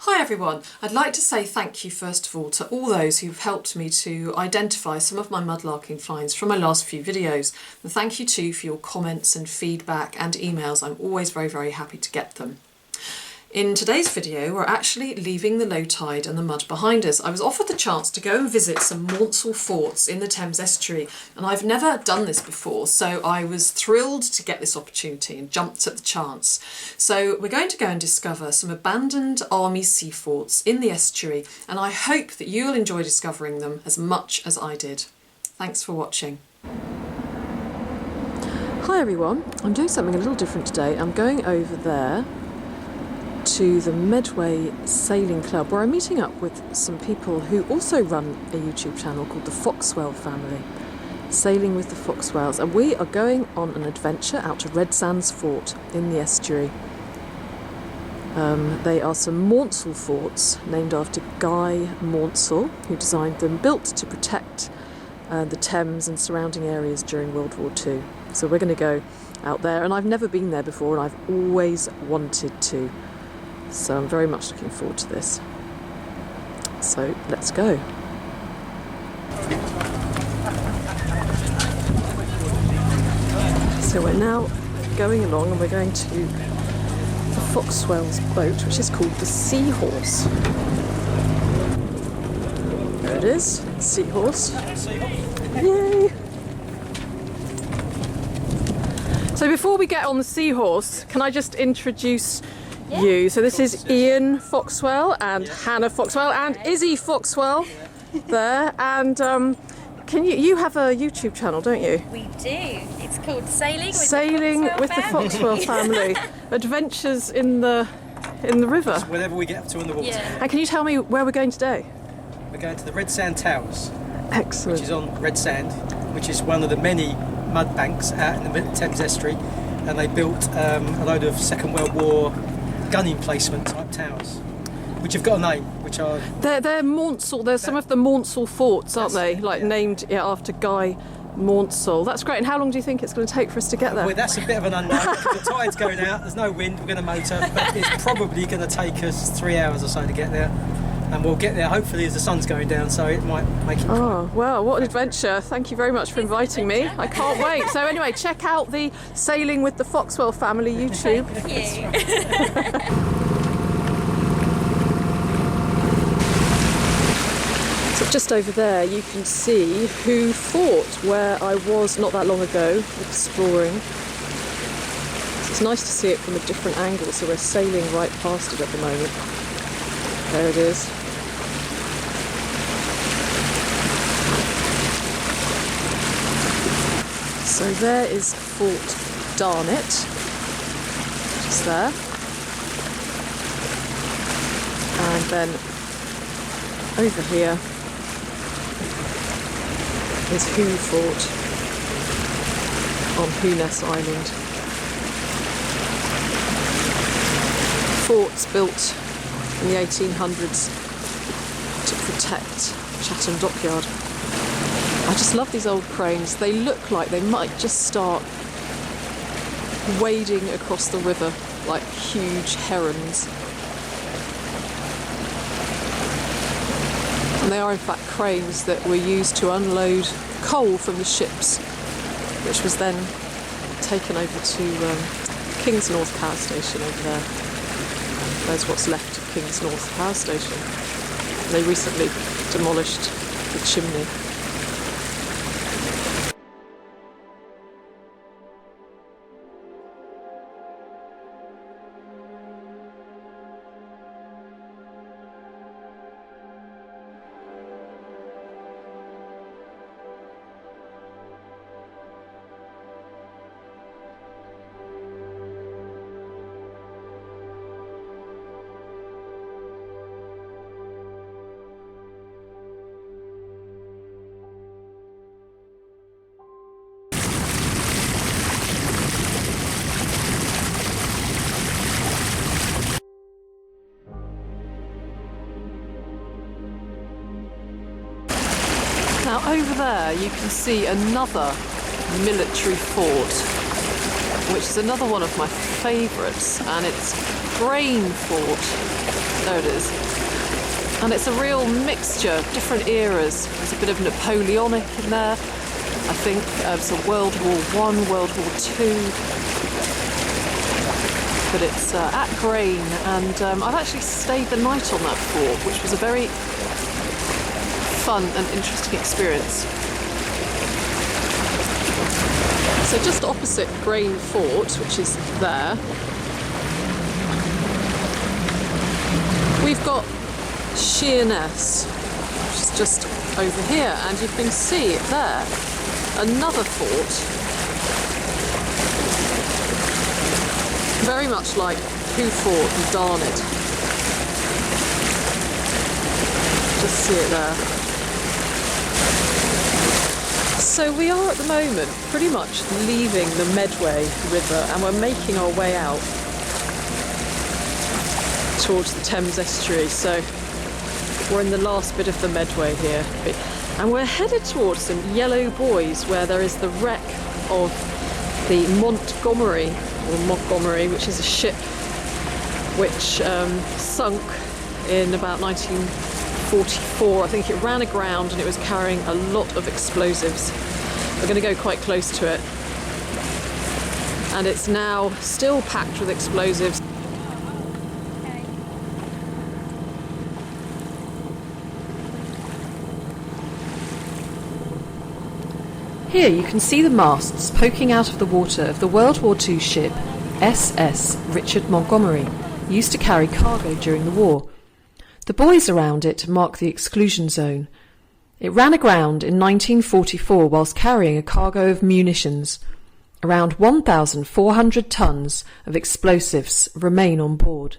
Hi everyone, I'd like to say thank you first of all to all those who've helped me to identify some of my mudlarking finds from my last few videos. And thank you too for your comments and feedback and emails. I'm always very happy to get them. In today's video, we're actually leaving the low tide and the mud behind us. I was offered the chance to go and visit some Maunsell forts in the Thames Estuary, and I've never done this before, so I was thrilled to get this opportunity and jumped at the chance. So we're going to go and discover some abandoned army sea forts in the estuary, and I hope that you'll enjoy discovering them as much as I did. Thanks for watching. Hi everyone, I'm doing something a little different today. I'm going over there to the Medway Sailing Club, where I'm meeting up with some people who also run a YouTube channel called the Foxwell Family, Sailing with the Foxwells, and we are going on an adventure out to Redsands Fort in the estuary. They are some Maunsell forts named after Guy Maunsell, who designed them, built to protect the Thames and surrounding areas during World War II. So we're going to go out there, and I've never been there before, and I've always wanted to. So I'm very much looking forward to this. So let's go. So we're now going along, and we're going to the Foxwell's boat, which is called the Seahorse. There it is, Seahorse. Yay! So before we get on the Seahorse, can I just introduce you? So this is Ian Foxwell and Hannah Foxwell and Izzy Foxwell there, and can you have a YouTube channel, don't you? We do. It's called Sailing with the Foxwell Family. Adventures in the river. It's whenever we get up to in the water. Yeah. And can you tell me where we're going today? We're going to the Redsands Towers. Excellent. Which is on Redsand, which is one of the many mud banks out in the Thames Estuary, and they built a load of Second World War gun emplacement type towers, which have got a name, which are... They're Maunsell, they're some of the Maunsell forts, aren't they? Like named after Guy Maunsell. That's great. And how long do you think it's going to take for us to get there? Well, that's a bit of an unknown. The tide's going out, there's no wind, we're going to motor, but it's probably going to take us 3 hours or so to get there. And we'll get there hopefully as the sun's going down, so it might make it... Oh, well, what an adventure. Thank you very much for inviting me. I can't wait. So anyway, check out the Sailing with the Foxwell Family YouTube. Thank you. So just over there you can see Who Fort, where I was not that long ago exploring. So it's nice to see it from a different angle, so we're sailing right past it at the moment. There it is. So there is Fort Darnet, just there. And then over here is Who Fort on Hooness Island. Forts built in the 1800s to protect Chatham Dockyard. I just love these old cranes. They look like they might just start wading across the river like huge herons. And they are in fact cranes that were used to unload coal from the ships, which was then taken over to Kingsnorth Power Station over there. There's what's left of Kingsnorth Power Station. They recently demolished the chimney. Now over there you can see another military fort, which is another one of my favourites, and it's grain fort. There it is. And it's a real mixture of different eras. There's a bit of Napoleonic in there, I think. So World War I, World War II. But it's at Grain, and I've actually stayed the night on that fort, which was a very fun and interesting experience. So just opposite Grain Fort, which is there, we've got Sheerness, which is just over here, and you can see it there. Another fort, very much like Who Fort and Darned. Just see it there. So we are at the moment pretty much leaving the Medway River, and we're making our way out towards the Thames Estuary. So we're in the last bit of the Medway here, and we're headed towards some yellow buoys where there is the wreck of the Montgomery, which is a ship which sunk in about 1944. I think it ran aground and it was carrying a lot of explosives. We're going to go quite close to it, and it's now still packed with explosives. Here you can see the masts poking out of the water of the World War II ship SS Richard Montgomery, used to carry cargo during the war. The buoys around it mark the exclusion zone. It ran aground in 1944 whilst carrying a cargo of munitions. Around 1,400 tonnes of explosives remain on board.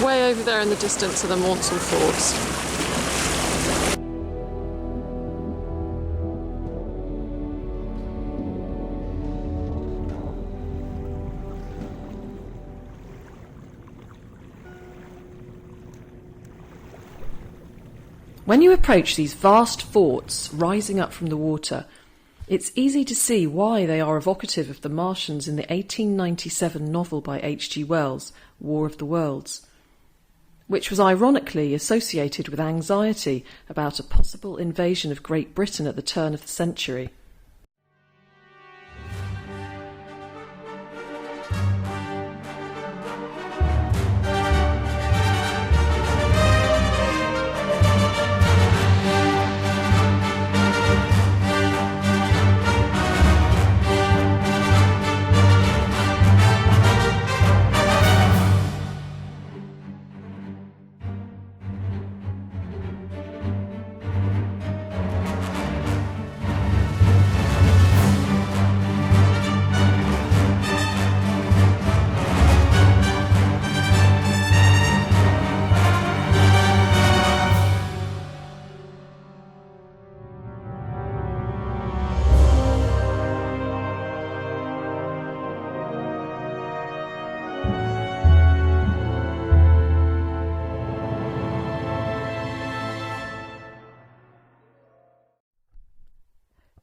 Way over there in the distance are the Maunsell forts. When you approach these vast forts rising up from the water, it's easy to see why they are evocative of the Martians in the 1897 novel by H.G. Wells, War of the Worlds, which was ironically associated with anxiety about a possible invasion of Great Britain at the turn of the century.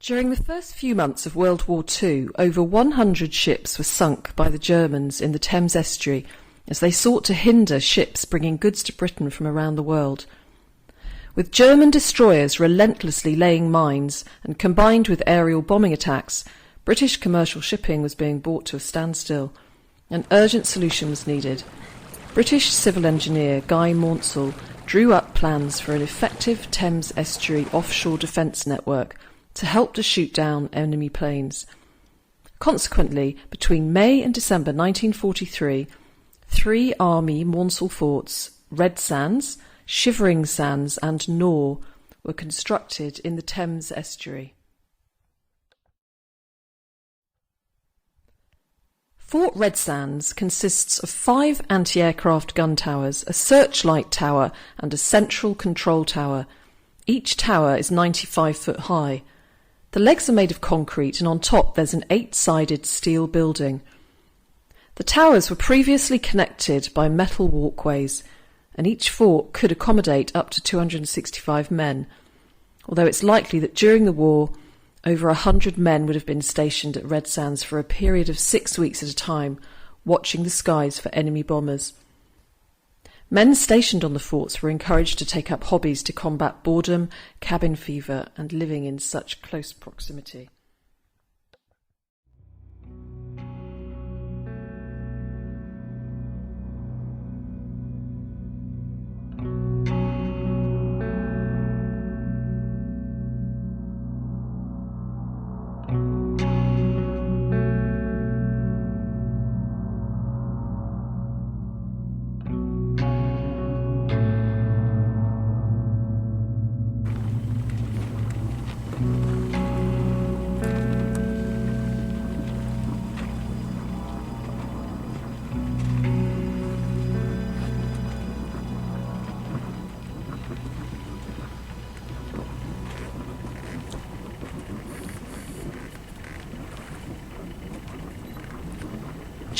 During the first few months of World War II, over 100 ships were sunk by the Germans in the Thames Estuary as they sought to hinder ships bringing goods to Britain from around the world. With German destroyers relentlessly laying mines and combined with aerial bombing attacks, British commercial shipping was being brought to a standstill. An urgent solution was needed. British civil engineer Guy Maunsell drew up plans for an effective Thames Estuary offshore defence network to help to shoot down enemy planes. Consequently, between May and December 1943, 3 Army Maunsell forts, Redsands, Shivering Sands and Nore, were constructed in the Thames Estuary. Fort Redsands consists of 5 anti-aircraft gun towers, a searchlight tower and a central control tower. Each tower is 95 foot high. The legs are made of concrete and on top there's an 8-sided steel building. The towers were previously connected by metal walkways, and each fort could accommodate up to 265 men, although it's likely that during the war over 100 men would have been stationed at Redsands for a period of 6 weeks at a time, watching the skies for enemy bombers. Men stationed on the forts were encouraged to take up hobbies to combat boredom, cabin fever, and living in such close proximity.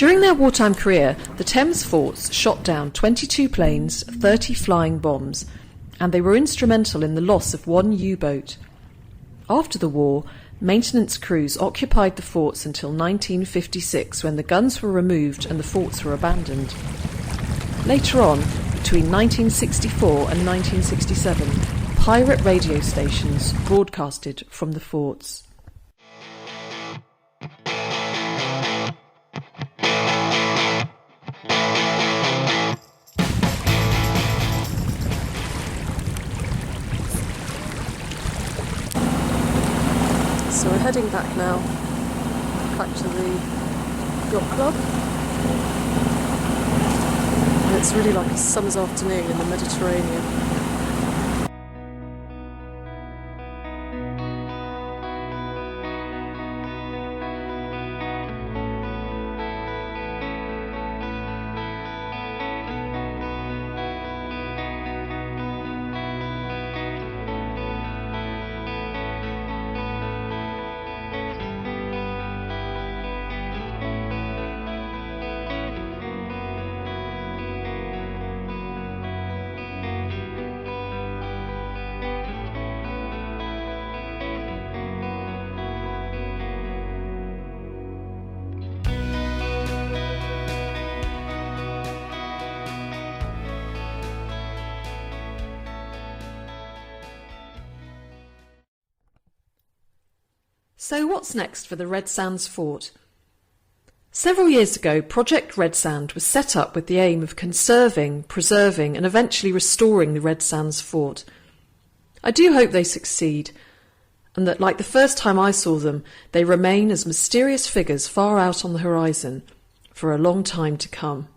During their wartime career, the Thames forts shot down 22 planes, 30 flying bombs, and they were instrumental in the loss of 1 U-boat. After the war, maintenance crews occupied the forts until 1956, when the guns were removed and the forts were abandoned. Later on, between 1964 and 1967, pirate radio stations broadcasted from the forts. So we're heading back now, back to the yacht club. And it's really like a summer's afternoon in the Mediterranean. So what's next for the Redsands Fort? Several years ago, Project Redsand was set up with the aim of conserving, preserving and eventually restoring the Redsands Fort. I do hope they succeed, and that, like the first time I saw them, they remain as mysterious figures far out on the horizon for a long time to come.